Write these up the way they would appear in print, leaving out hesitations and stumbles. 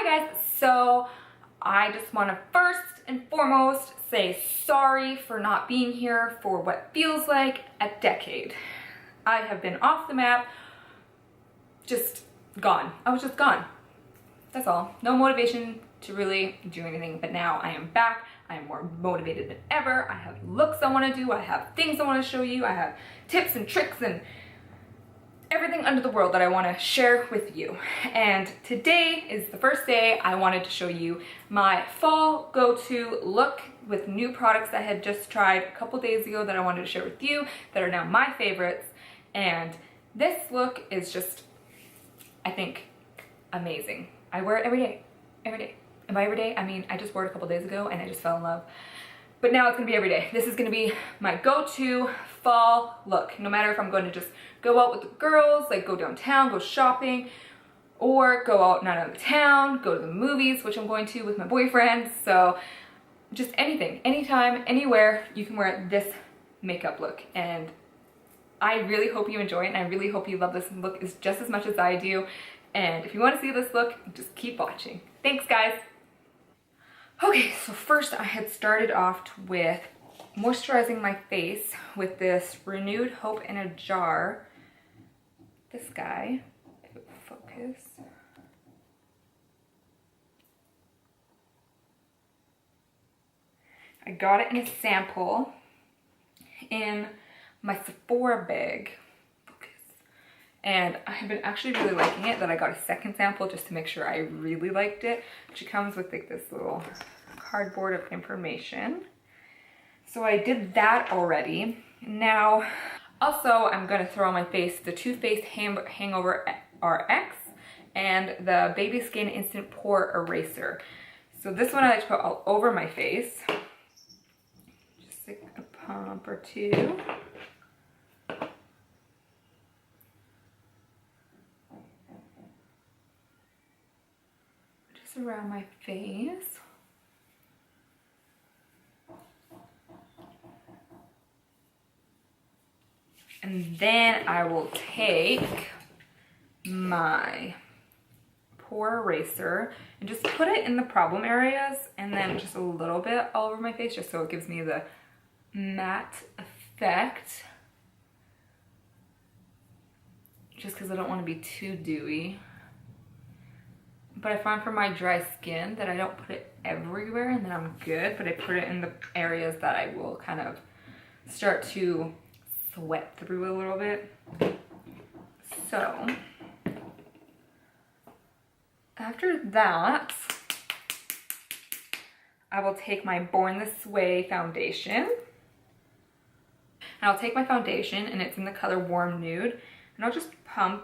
Hi guys, so I just want to first and foremost say sorry for not being here for what feels like a decade. I have been off the map, just gone. I was just gone. That's all. No motivation to really do anything, but now I am back. I am more motivated than ever. I have looks I want to do. I have things I want to show you. I have tips and tricks and everything under the world that I want to share with you. And today is the first day I wanted to show you my fall go-to look with new products I had just tried a couple days ago that I wanted to share with you that are now my favorites. And this look is just, I think, amazing. I wear it every day, every day. And by every day, I mean, I just wore it a couple days ago and I just fell in love. But now it's gonna be every day. This is gonna be my go-to fall look. No matter if I'm going to just go out with the girls, like go downtown, go shopping, or go out not out of town, go to the movies, which I'm going to with my boyfriend. So just anything, anytime, anywhere, you can wear this makeup look. And I really hope you enjoy it, and I really hope you love this look just as much as I do. And if you want to see this look, just keep watching. Thanks, guys. Okay, so first I had started off with moisturizing my face with this Renewed Hope in a Jar. This guy, if it will focus. I got it in a sample in my Sephora bag. And I have been actually really liking it, that I got a second sample just to make sure I really liked it. She comes with like this little cardboard of information. So I did that already. Now, also I'm gonna throw on my face the Too Faced Hangover RX and the Baby Skin Instant Pore Eraser. So this one I like to put all over my face. Just like a pump or two. Around my face. And then I will take my pore eraser and just put it in the problem areas and then just a little bit all over my face just so it gives me the matte effect. Just because I don't want to be too dewy. But I find for my dry skin that I don't put it everywhere and then I'm good, but I put it in the areas that I will kind of start to sweat through a little bit. So, after that, I will take my Born This Way foundation. And I'll take my foundation, and it's in the color Warm Nude, and I'll just pump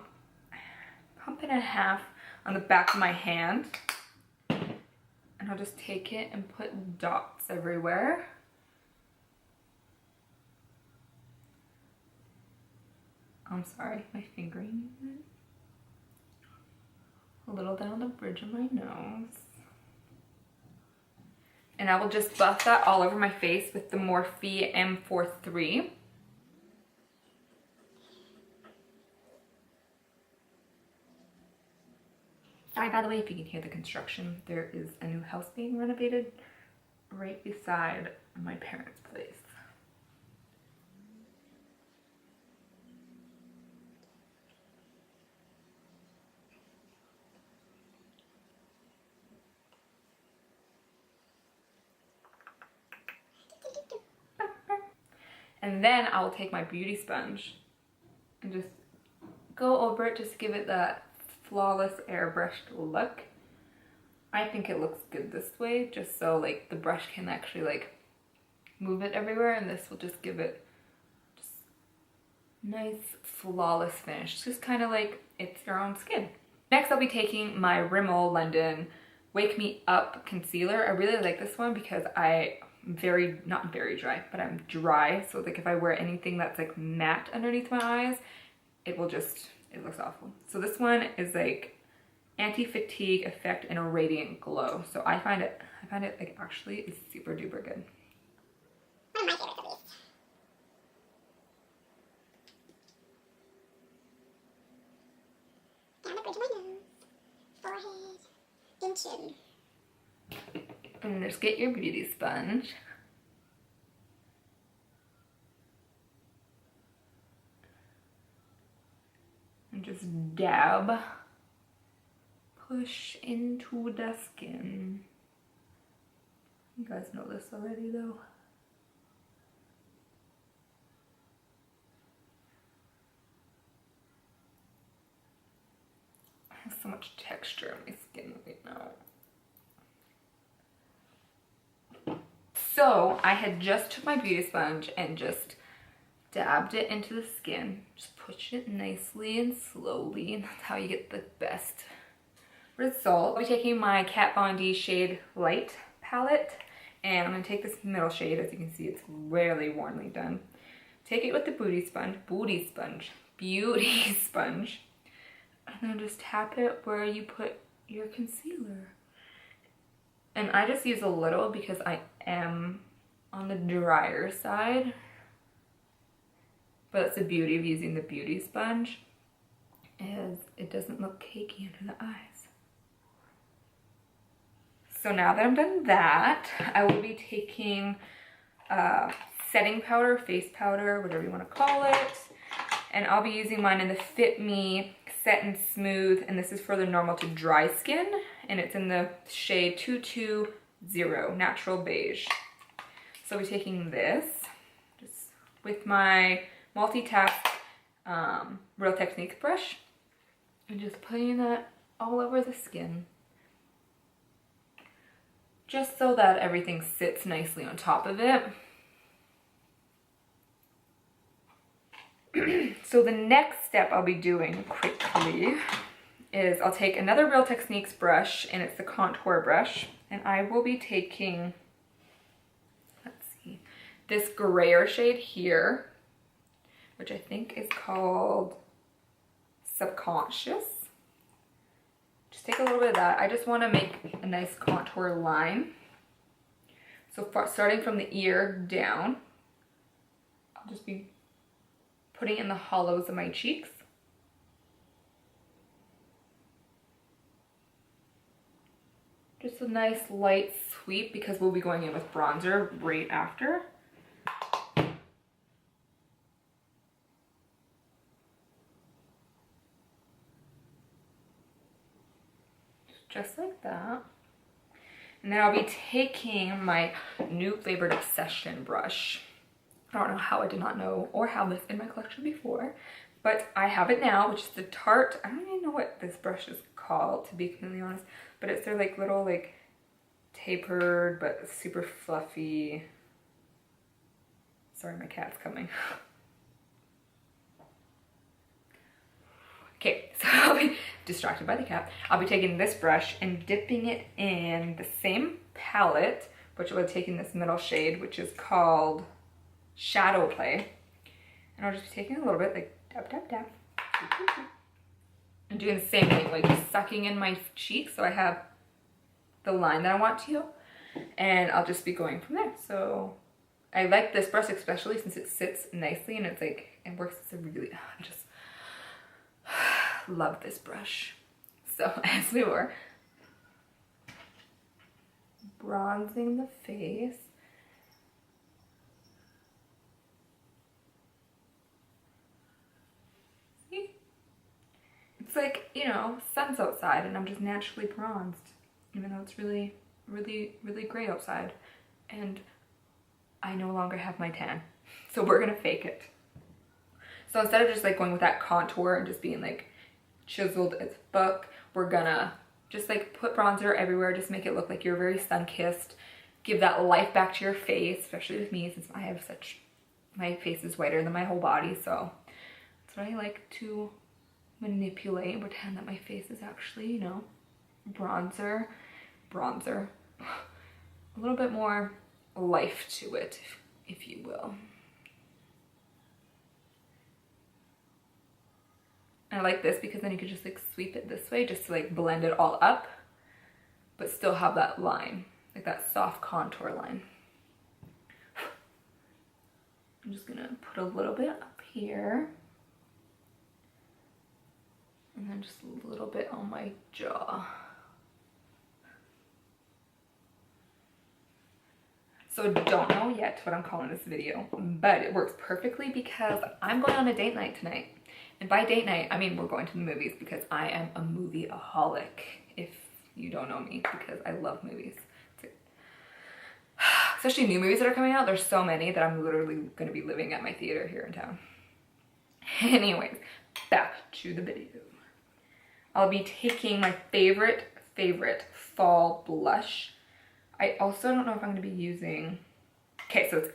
it in half on the back of my hand, and I'll just take it and put dots everywhere. I'm sorry, my fingering a little down the bridge of my nose. And I will just buff that all over my face with the Morphe M43. Sorry, by the way, if you can hear the construction, there is a new house being renovated right beside my parents' place. And then I will take my beauty sponge and just go over it, just to give it that flawless airbrushed look. I think it looks good this way, just so like the brush can actually like move it everywhere, and this will just give it just nice flawless finish. It's just kind of like it's your own skin. Next I'll be taking my Rimmel London Wake Me Up concealer. I really like this one because I'm not very dry, but I'm dry, so like if I wear anything that's like matte underneath my eyes, it looks awful. So this one is like anti-fatigue effect and a radiant glow. So I find it like actually is super duper good. One of my favorites at least. Down the bridge of my nose, forehead, chin. And just get your beauty sponge. And just dab, push into the skin. You guys know this already though. I have so much texture on my skin right now. So I had just took my beauty sponge and just dabbed it into the skin. Just push it nicely and slowly, and that's how you get the best result. I'll be taking my Kat Von D Shade Light palette, and I'm gonna take this middle shade. As you can see, it's really warmly done. Take it with the beauty sponge, and then just tap it where you put your concealer. And I just use a little because I am on the drier side. But that's the beauty of using the beauty sponge, is it doesn't look cakey under the eyes. So now that I'm done that, I will be taking setting powder, face powder, whatever you want to call it. And I'll be using mine in the Fit Me Set and Smooth, and this is for the normal to dry skin, and it's in the shade 220 Natural Beige. So I'll be taking this just with my multi-task Real Techniques brush and just putting that all over the skin, just so that everything sits nicely on top of it. So the next step I'll be doing quickly is I'll take another Real Techniques brush, and it's the contour brush, and I will be taking, let's see, this grayer shade here, which I think is called Subconscious. Just take a little bit of that. I just want to make a nice contour line. So starting from the ear down, I'll just be putting in the hollows of my cheeks. Just a nice light sweep because we'll be going in with bronzer right after. Just like that. And then I'll be taking my new Flavored Obsession brush. I don't know how I did not know or have this in my collection before, but I have it now, which is the Tarte. I don't even know what this brush is called, to be completely honest, but it's their like little like tapered but super fluffy. Sorry, my cat's coming. Okay, so I'll be distracted by the cat. I'll be taking this brush and dipping it in the same palette, which I'll be taking this middle shade, which is called Shadow Play. And I'll just be taking a little bit, like tap, tap, tap. And doing the same thing, like just sucking in my cheeks so I have the line that I want to. And I'll just be going from there. So I like this brush especially since it sits nicely and it's like, it works as a really, I just love this brush. So as we were bronzing the face, see? It's like, you know, sun's outside and I'm just naturally bronzed, even though it's really, really, really gray outside. And I no longer have my tan. So we're gonna fake it. So instead of just like going with that contour and just being like chiseled as fuck, we're gonna just like put bronzer everywhere, just make it look like you're very sun-kissed, give that life back to your face, especially with me since I have such, my face is whiter than my whole body, so that's what I like to manipulate and pretend that my face is actually, you know, bronzer, a little bit more life to it, if you will. I like this because then you could just like sweep it this way just to like blend it all up, but still have that line, like that soft contour line. I'm just gonna put a little bit up here and then just a little bit on my jaw. So don't know yet what I'm calling this video, but it works perfectly because I'm going on a date night tonight. And by date night, I mean we're going to the movies because I am a movie-aholic, if you don't know me, because I love movies. Especially new movies that are coming out, there's so many that I'm literally going to be living at my theater here in town. Anyways, back to the video. I'll be taking my favorite fall blush. I also don't know if I'm going to be using... Okay, so it's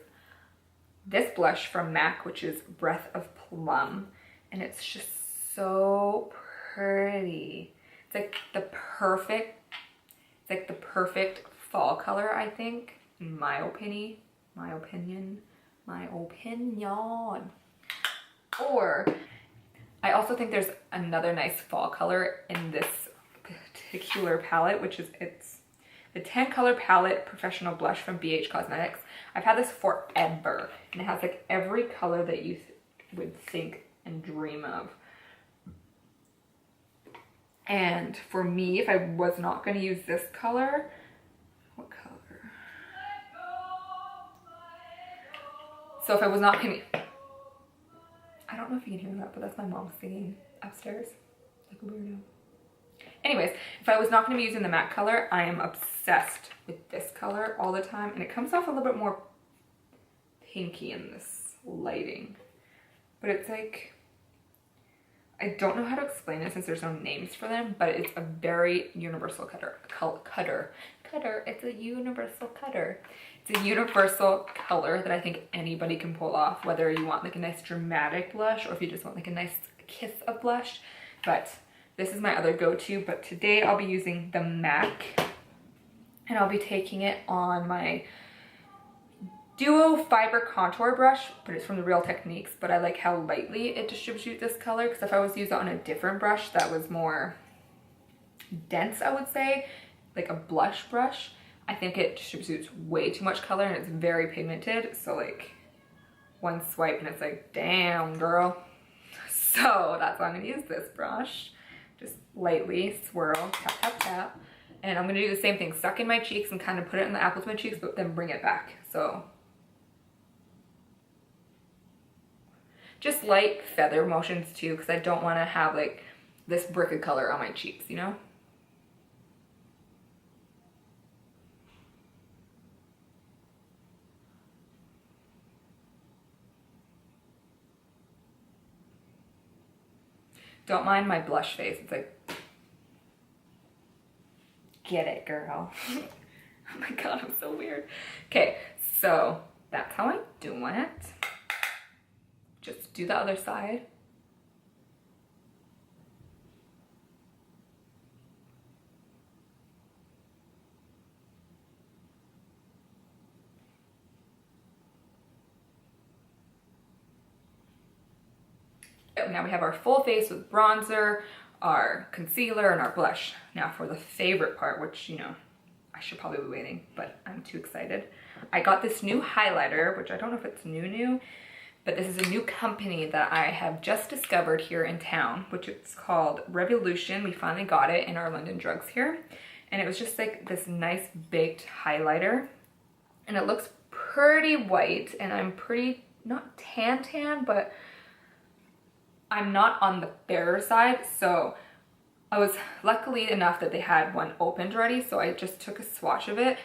this blush from MAC, which is Breath of Plum. And it's just so pretty. It's like the perfect fall color, I think. In my opinion. Or I also think there's another nice fall color in this particular palette, which is the 10 color palette professional blush from BH Cosmetics. I've had this forever and it has like every color that you would think and dream of. And for me, if I was not going to use this color, what color? So if I was not going to, I don't know if you can hear that, but that's my mom singing upstairs like a weirdo. Anyways, if I was not going to be using the matte color, I am obsessed with this color all the time. And it comes off a little bit more pinky in this lighting. But it's like, I don't know how to explain it since there's no names for them, but it's a very universal cutter. It's a universal cutter. It's a universal color that I think anybody can pull off, whether you want like a nice dramatic blush or if you just want like a nice kiss of blush. But this is my other go-to, but today I'll be using the MAC and I'll be taking it on my Duo Fiber Contour Brush, but it's from the Real Techniques, but I like how lightly it distributes this color because if I was to use it on a different brush that was more dense, I would say, like a blush brush, I think it distributes way too much color and it's very pigmented. So like one swipe and it's like, damn girl. So that's why I'm gonna use this brush. Just lightly swirl, tap, tap, tap. And I'm gonna do the same thing, suck in my cheeks and kind of put it in the apples of my cheeks, but then bring it back. So just light feather motions too, because I don't want to have like this brick of color on my cheeks, you know? Don't mind my blush face. It's like, get it, girl. Oh my God, I'm so weird. Okay, so that's how I do it. Just do the other side. Now we have our full face with bronzer, our concealer, and our blush. Now for the favorite part, which, you know, I should probably be waiting, but I'm too excited. I got this new highlighter, which I don't know if it's new, but this is a new company that I have just discovered here in town, which it's called Revolution. We finally got it in our London Drugs here. And it was just like this nice baked highlighter. And it looks pretty white, and I'm pretty, not tan, but I'm not on the fairer side, so I was luckily enough that they had one opened already, so I just took a swatch of it,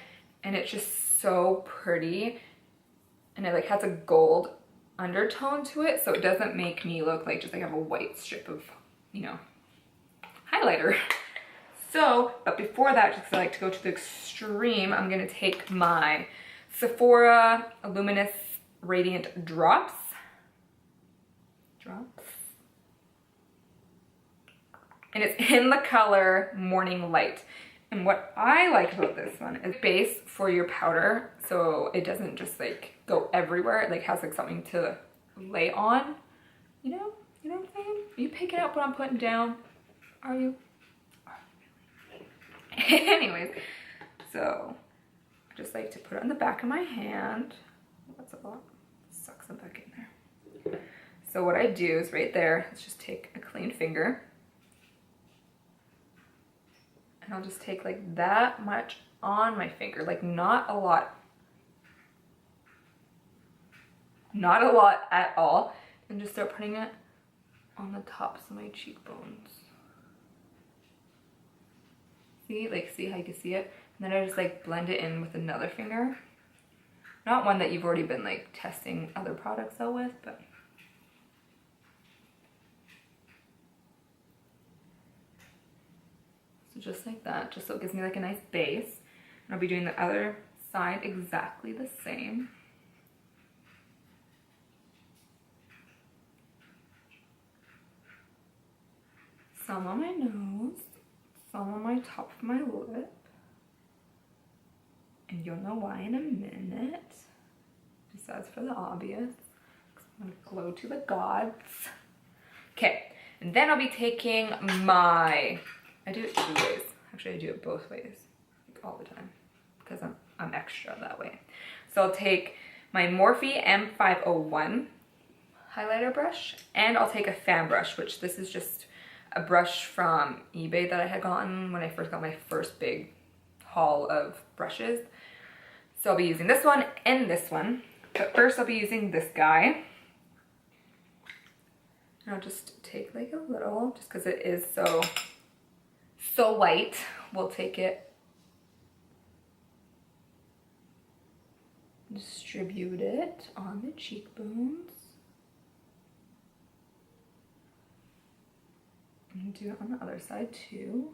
and it's just so pretty, and it like has a gold undertone to it, so it doesn't make me look like just like I have a white strip of, you know, highlighter. So, but before that, just like to go to the extreme, I'm gonna take my Sephora Luminous Radiant Drops. And it's in the color Morning Light. And what I like about this one is base for your powder, so it doesn't just like go everywhere. It like has like something to lay on. You know what I'm saying? Are you picking up what I'm putting down? Are you? Anyways, so I just like to put it on the back of my hand. That's a lot. Suck some back in there. So what I do is right there, let's just take a clean finger. And I'll just take like that much on my finger, like not a lot not a lot at all, and just start putting it on the tops of my cheekbones. See, like, see how you can see it? And then I just like blend it in with another finger. Not one that you've already been like testing other products out with, but. So just like that, just so it gives me like a nice base. And I'll be doing the other side exactly the same. Some on my nose, some on my top of my lip. And you'll know why in a minute. Besides for the obvious. I'm gonna glow to the gods. Okay, and then I'll be taking my, I do it 2 ways. Actually, I do it both ways, like all the time, because I'm extra that way. So I'll take my Morphe M501 highlighter brush, and I'll take a fan brush, which this is just a brush from eBay that I had gotten when I first got my first big haul of brushes. So I'll be using this one and this one. But first I'll be using this guy. And I'll just take like a little, just because it is so white. We'll take it, distribute it on the cheekbones. And do it on the other side too.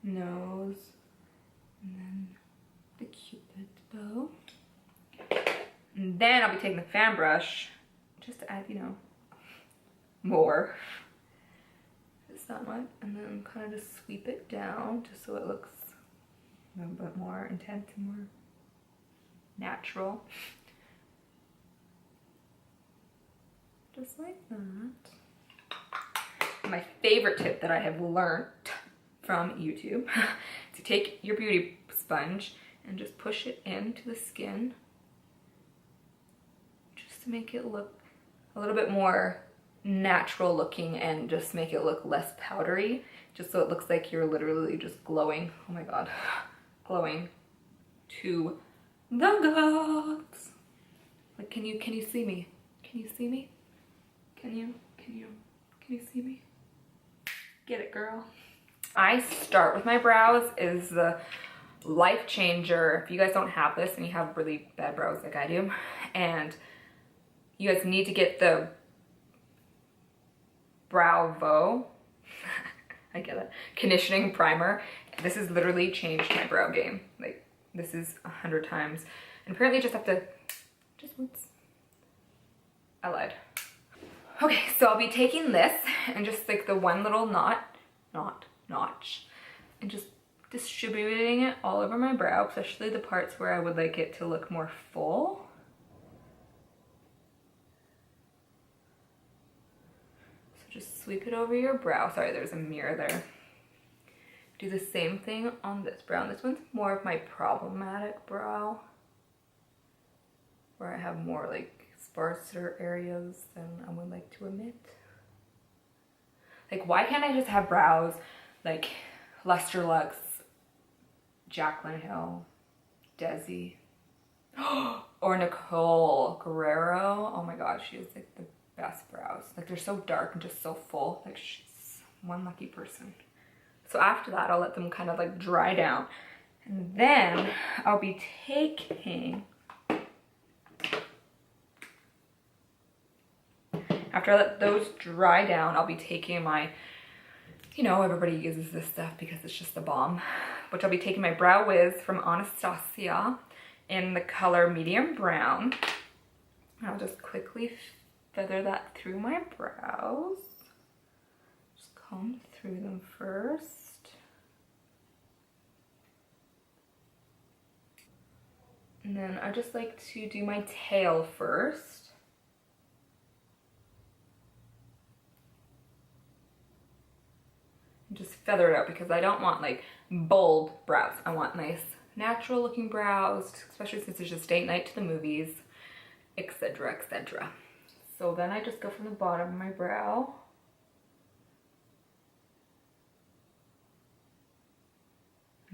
Nose, and then the Cupid bow. And then I'll be taking the fan brush just to add, you know, more. Just that much, and then kind of just sweep it down just so it looks a little bit more intense and more natural. Just like that. My favorite tip that I have learned from YouTube to take your beauty sponge and just push it into the skin just to make it look a little bit more natural looking and just make it look less powdery, just so it looks like you're literally just glowing. Oh my god, glowing to the gods. Like, can you see me? Can you see me? Can you see me? Get it, girl. I start with my brows, is the life changer. If you guys don't have this and you have really bad brows like I do, and you guys need to get the Bravo, I get it, conditioning primer. This has literally changed my brow game. Like, this is 100 times. And apparently you just have to, whoops, I lied. Okay, so I'll be taking this and just like the one little notch, and just distributing it all over my brow, especially the parts where I would like it to look more full. So just sweep it over your brow. Sorry, there's a mirror there. Do the same thing on this brow. And this one's more of my problematic brow, where I have more like sparser areas than I would like to admit. Like, why can't I just have brows like Lester Lux, Jaclyn Hill, Desi, or Nicole Guerrero? Oh my god, she has like the best brows. Like, they're so dark and just so full. Like, she's one lucky person. So after that, I'll let them kind of like dry down. And then I'll be taking, after I let those dry down, I'll be taking my, you know, everybody uses this stuff because it's just the bomb, which I'll be taking my Brow Wiz from Anastasia in the color medium brown. And I'll just quickly feather that through my brows. Just comb through them first. And then I just like to do my tail first. Just feather it out because I don't want like bold brows. I want nice natural looking brows, especially since it's just date night to the movies, etc, etc. So then I just go from the bottom of my brow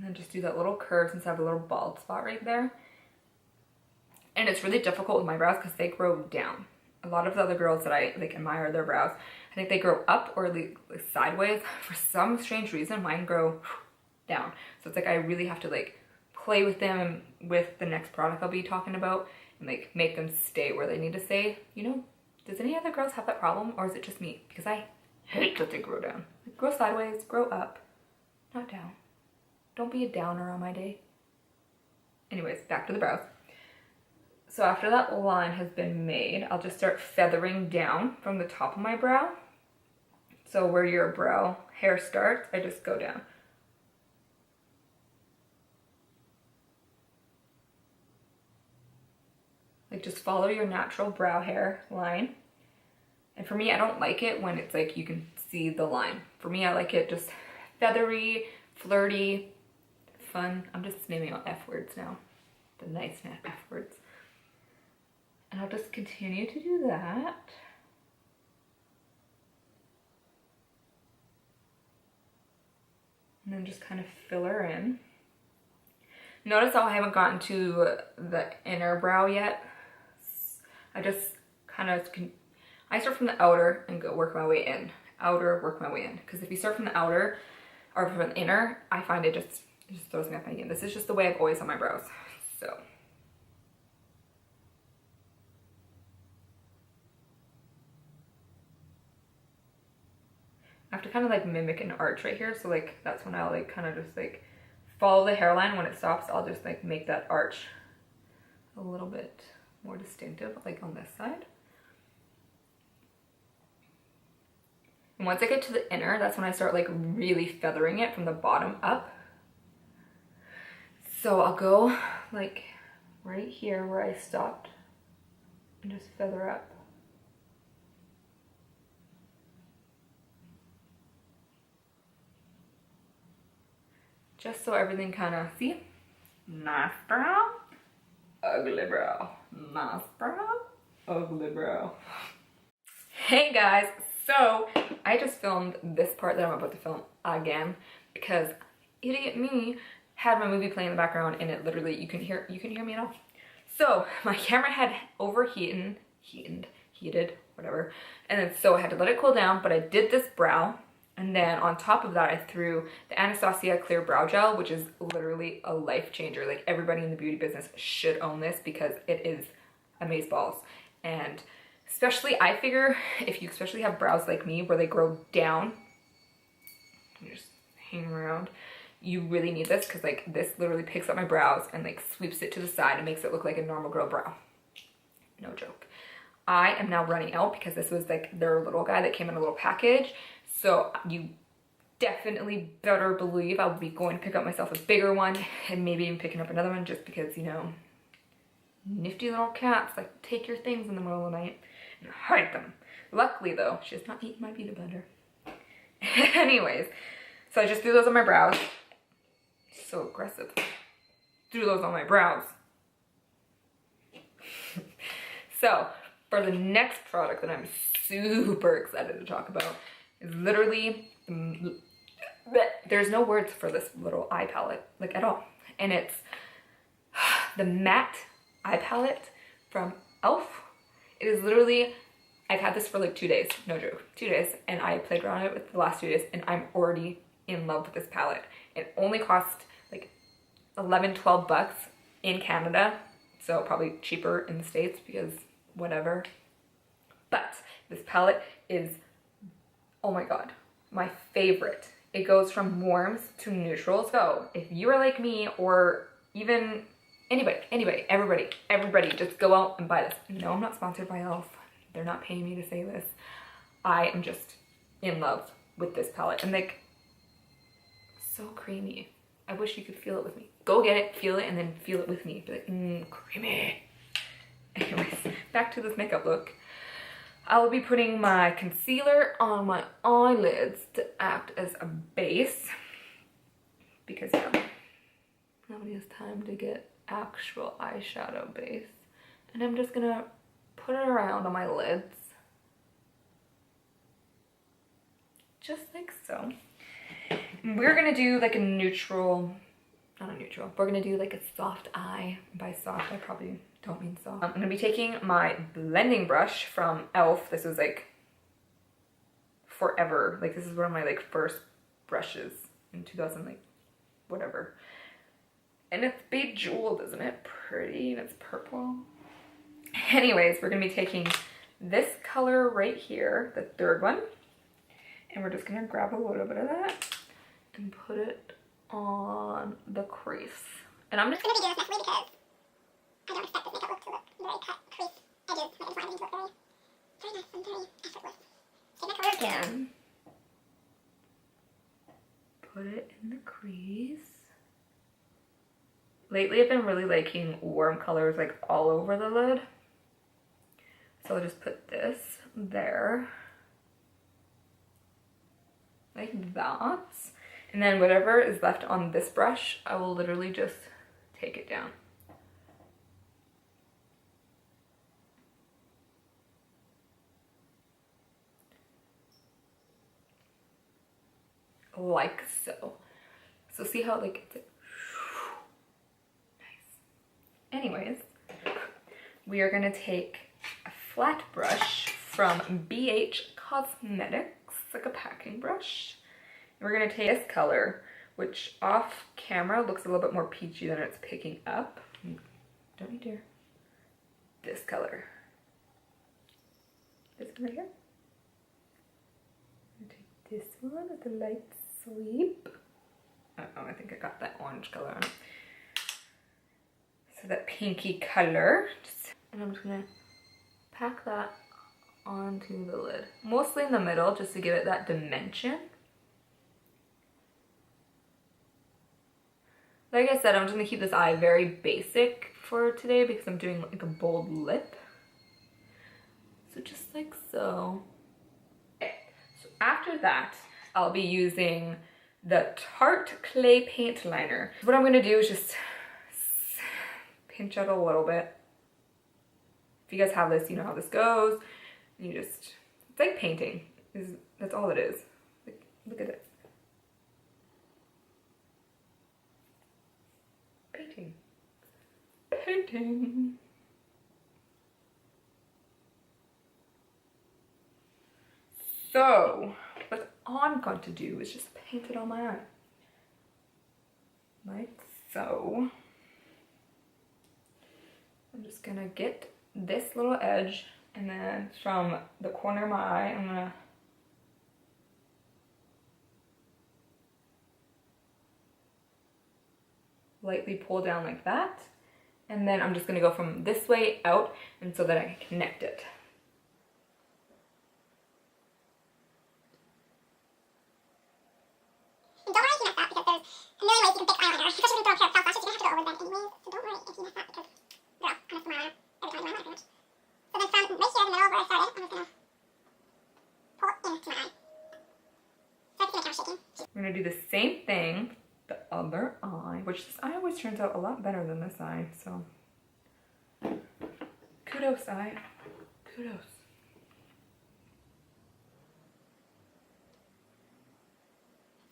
And then just do that little curve since I have a little bald spot right there. And it's really difficult with my brows because they grow down. A lot of the other girls that I like admire their brows, I think they grow up or like sideways. For some strange reason, mine grow down. So it's like I really have to like play with them with the next product I'll be talking about and like make them stay where they need to stay. You know, does any other girls have that problem, or is it just me? Because I hate that they grow down. Like, grow sideways, grow up, not down. Don't be a downer on my day. Anyways, back to the brows. So after that line has been made, I'll just start feathering down from the top of my brow. So where your brow hair starts, I just go down. Like, just follow your natural brow hair line. And for me, I don't like it when it's like you can see the line. For me, I like it just feathery, flirty, fun. I'm just naming out F words now. The nice F words. And I'll just continue to do that. And then just kind of fill her in. Notice how I haven't gotten to the inner brow yet. I just kind of I start from the outer and go work my way in. Outer, work my way in. Because if you start from the outer or from the inner, I find it just throws me off my game. This is just the way I've always done my brows. So. I have to kind of like mimic an arch right here. So like that's when I'll like kind of just like follow the hairline. When it stops, I'll just like make that arch a little bit more distinctive, like on this side. And once I get to the inner, that's when I start like really feathering it from the bottom up. So I'll go like right here where I stopped and just feather up. Just so everything kind of, see? Nice brow, ugly brow. Nice brow, ugly brow. Hey guys, so I just filmed this part that I'm about to film again because idiot me had my movie playing in the background and it literally, you can hear me at all. So my camera had heated, whatever. And then so I had to let it cool down, but I did this brow. And then on top of that, I threw the Anastasia Clear Brow Gel, which is literally a life changer. Like, everybody in the beauty business should own this because it is amazeballs. And especially, I figure, if you especially have brows like me where they grow down, you just hang around, you really need this because like this literally picks up my brows and like sweeps it to the side and makes it look like a normal girl brow. No joke. I am now running out because this was like their little guy that came in a little package. So you definitely better believe I'll be going to pick up myself a bigger one and maybe even picking up another one just because, you know, nifty little cats like take your things in the middle of the night and hide them. Luckily though, she has not eaten my peanut butter. Anyways, so I just threw those on my brows. So aggressive. Threw those on my brows. So for the next product that I'm super excited to talk about is literally, there's no words for this little eye palette, like at all. And it's the matte eye palette from e.l.f. It is literally, I've had this for like 2 days, no joke, 2 days. And I played around with it the last 2 days and I'm already in love with this palette. It only cost like 11, 12 bucks in Canada. So probably cheaper in the States because whatever. But this palette is, oh my god, my favorite. It goes from warms to neutrals. So if you are like me or even anybody, everybody, just go out and buy this. No, I'm not sponsored by e.l.f. They're not paying me to say this. I am just in love with this palette. And like, so creamy. I wish you could feel it with me. Go get it, feel it, and then feel it with me. Be like, creamy. Anyways, back to this makeup look. I will be putting my concealer on my eyelids to act as a base because yeah, nobody has time to get actual eyeshadow base. And I'm just gonna put it around on my lids. Just like so. We're gonna do like a neutral not a neutral. We're gonna do like a soft eye. By soft, I probably don't mean soft. I'm gonna be taking my blending brush from e.l.f. This was like forever. Like this is one of my like first brushes in 2000, like whatever. And it's bejeweled, isn't it pretty? And it's purple. Anyways, we're gonna be taking this color right here, the third one, and we're just gonna grab a little bit of that and put it on the crease. And I'm just gonna be doing this next week because I don't expect this makeup look to look very cut, crease, edges, and I just want everything to look very nice and very effortless. Take my color again. Put it in the crease. Lately I've been really liking warm colors like all over the lid. So I'll just put this there. Like that. And then whatever is left on this brush, I will literally just take it down. Like so. So see how like it's nice. Anyways, we are gonna take a flat brush from BH Cosmetics, like a packing brush. And we're gonna take this color, which off camera looks a little bit more peachy than it's picking up. Don't you dare. This color. This one right here. I'm gonna take this one with the light sweep. Oh, I think I got that orange color on it. So that pinky color. And I'm just gonna pack that onto the lid. Mostly in the middle, just to give it that dimension. Like I said, I'm just gonna keep this eye very basic for today because I'm doing like a bold lip. So just like so. Okay. So after that, I'll be using the Tarte Clay Paint Liner. What I'm gonna do is just pinch out a little bit. If you guys have this, you know how this goes. You just, it's like painting. That's all it is. Like, look at it. Painting. Painting. So, what I'm going to do is just paint it on my eye. Like so. I'm just gonna get this little edge, and then from the corner of my eye, I'm gonna lightly pull down like that. And then I'm just gonna go from this way out, and so that I can connect it. And don't worry if you mess up because there's a million ways you can fix eyeliner. Especially when you throw a pair of false lashes, you're gonna have to go over them anyways. So don't worry if you mess up because, girl, I mess up my eyeliner every time I do eyeliner pretty much. So then from right here in the middle where I started, I'm just gonna pull it into my eye. So it's gonna count shaking. We're gonna do the same thing, the other eye, which this eye always turns out a lot better than this eye, so kudos, eye. Kudos.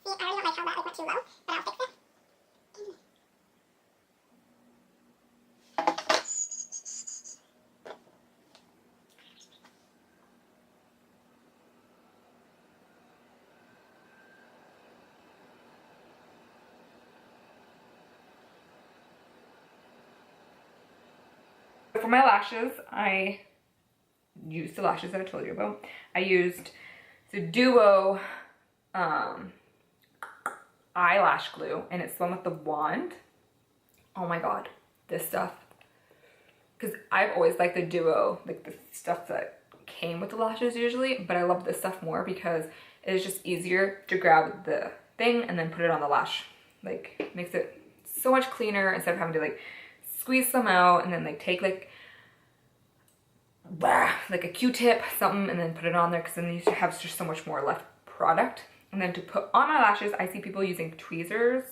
See, I already don't like how that like went too low, but I'll fix it. For my lashes, I used the lashes that I told you about. I used the Duo eyelash glue, and it's the one with the wand. Oh my god, this stuff. Because I've always liked the Duo, like the stuff that came with the lashes usually, but I love this stuff more because it is just easier to grab the thing and then put it on the lash. Like, makes it so much cleaner instead of having to like squeeze them out and then like take like a Q-tip, something, and then put it on there, because then you have just so much more left product. And then to put on my lashes, I see people using tweezers,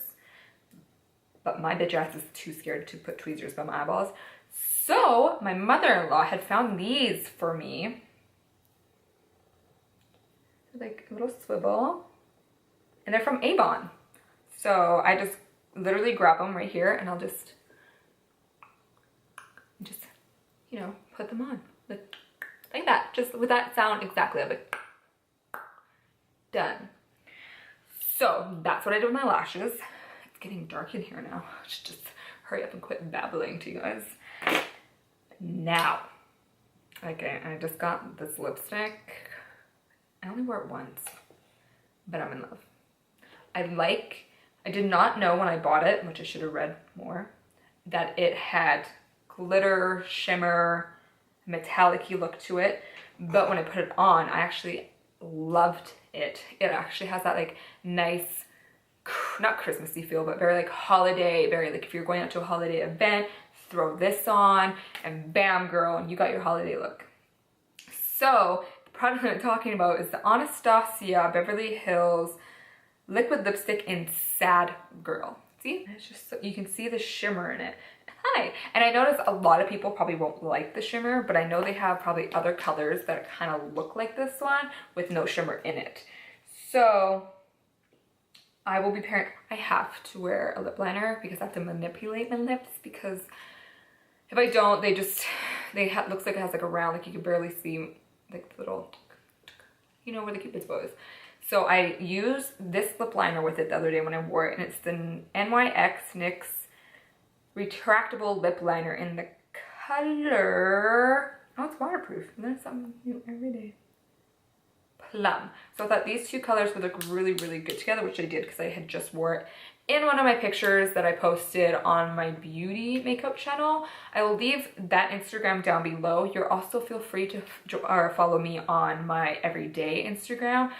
but my bitch ass is too scared to put tweezers by my eyeballs. So my mother-in-law had found these for me. Like a little swivel, and they're from Avon. So I just literally grab them right here and I'll just, you know, put them on like that, just with that sound exactly of it. Done. So that's what I did with my lashes. It's getting dark in here now. I should just hurry up and quit babbling to you guys. Now, okay, I just got this lipstick. I only wore it once, but I'm in love. I did not know when I bought it, which I should have read more, that it had glitter, shimmer, metallic-y look to it. But when I put it on, I actually loved it. It actually has that like nice, not Christmassy feel, but very like holiday, very like if you're going out to a holiday event, throw this on and bam girl, and you got your holiday look. So the product that I'm talking about is the Anastasia Beverly Hills liquid lipstick in Sad Girl. See, it's just so, you can see the shimmer in it. Hi. And I notice a lot of people probably won't like the shimmer, but I know they have probably other colors that kind of look like this one with no shimmer in it. So I will be pairing, I have to wear a lip liner because I have to manipulate my lips, because if I don't, looks like it has like a round, like you can barely see like the little, you know, where the Cupid's bow is. So I used this lip liner with it the other day when I wore it, and it's the NYX NYX retractable lip liner in the color, oh, it's waterproof. That's something new every day. Plum. So I thought these two colors would look really, really good together, which I did because I had just wore it in one of my pictures that I posted on my beauty makeup channel. I will leave that Instagram down below. You'll also feel free to follow me on my everyday Instagram.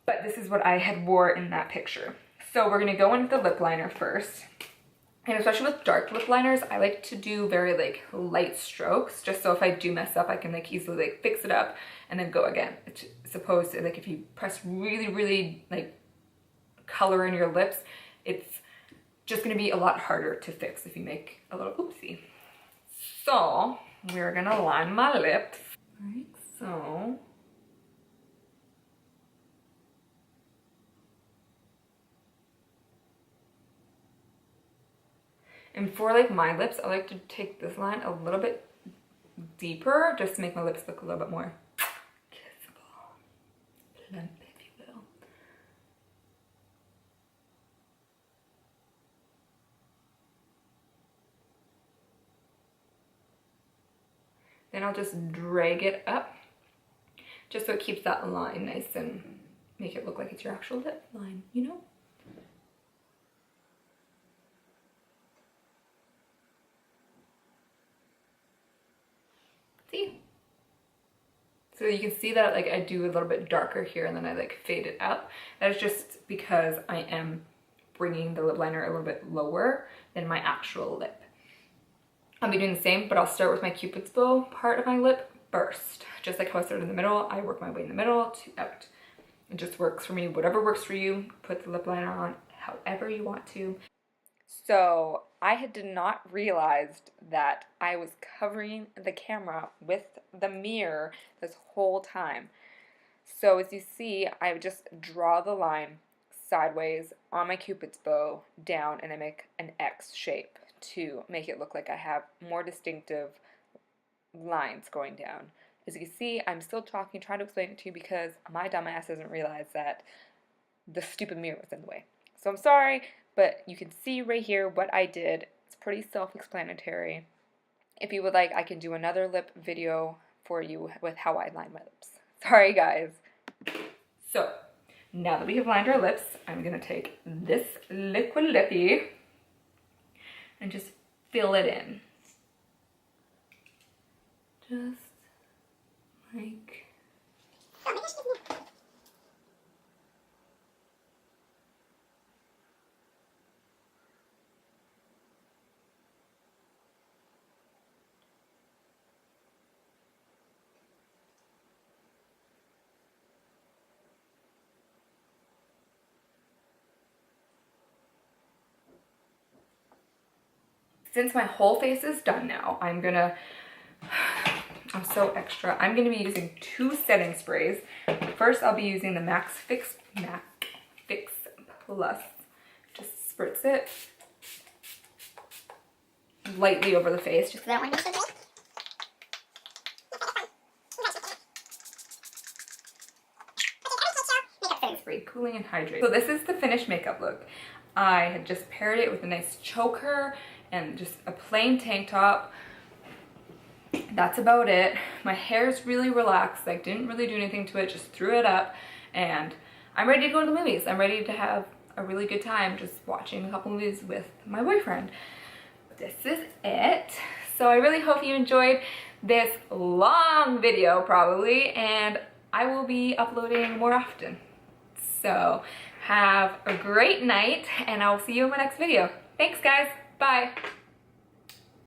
But this is what I had wore in that picture. So we're gonna go in with the lip liner first. And especially with dark lip liners, I like to do very like light strokes, just so if I do mess up, I can like easily like fix it up and then go again. It's opposed to like if you press really, really like color in your lips, it's just gonna be a lot harder to fix if you make a little oopsie. So we're gonna line my lips, like so. And for like my lips, I like to take this line a little bit deeper just to make my lips look a little bit more kissable, plump if you will. Then I'll just drag it up just so it keeps that line nice and make it look like it's your actual lip line, you know? See? So you can see that like I do a little bit darker here and then I like fade it up. That is just because I am bringing the lip liner a little bit lower than my actual lip. I'll be doing the same, but I'll start with my Cupid's bow part of my lip first. Just like how I started in the middle, I work my way in the middle to out. It just works for me. Whatever works for you, put the lip liner on however you want to. So I did not realize that I was covering the camera with the mirror this whole time. So as you see, I just draw the line sideways on my Cupid's bow down and I make an X shape to make it look like I have more distinctive lines going down. As you can see, I'm still talking, trying to explain it to you because my dumb ass doesn't realize that the stupid mirror was in the way. So I'm sorry, but you can see right here what I did. It's pretty self-explanatory. If you would like, I can do another lip video for you with how I line my lips. Sorry, guys. So, now that we have lined our lips, I'm going to take this liquid lippy and just fill it in. Just like... Since my whole face is done now, I'm so extra. I'm gonna be using 2 setting sprays. First, I'll be using the Max Fix Plus. Just spritz it lightly over the face, just That one is so great. spray, cooling and hydrating. So this is the finished makeup look. I had just paired it with a nice choker and just a plain tank top. That's about it. My hair's really relaxed, like didn't really do anything to it, just threw it up, and I'm ready to go to the movies. I'm ready to have a really good time just watching a couple movies with my boyfriend. This is it. So I really hope you enjoyed this long video probably, and I will be uploading more often. So have a great night, and I'll see you in my next video. Thanks guys, bye.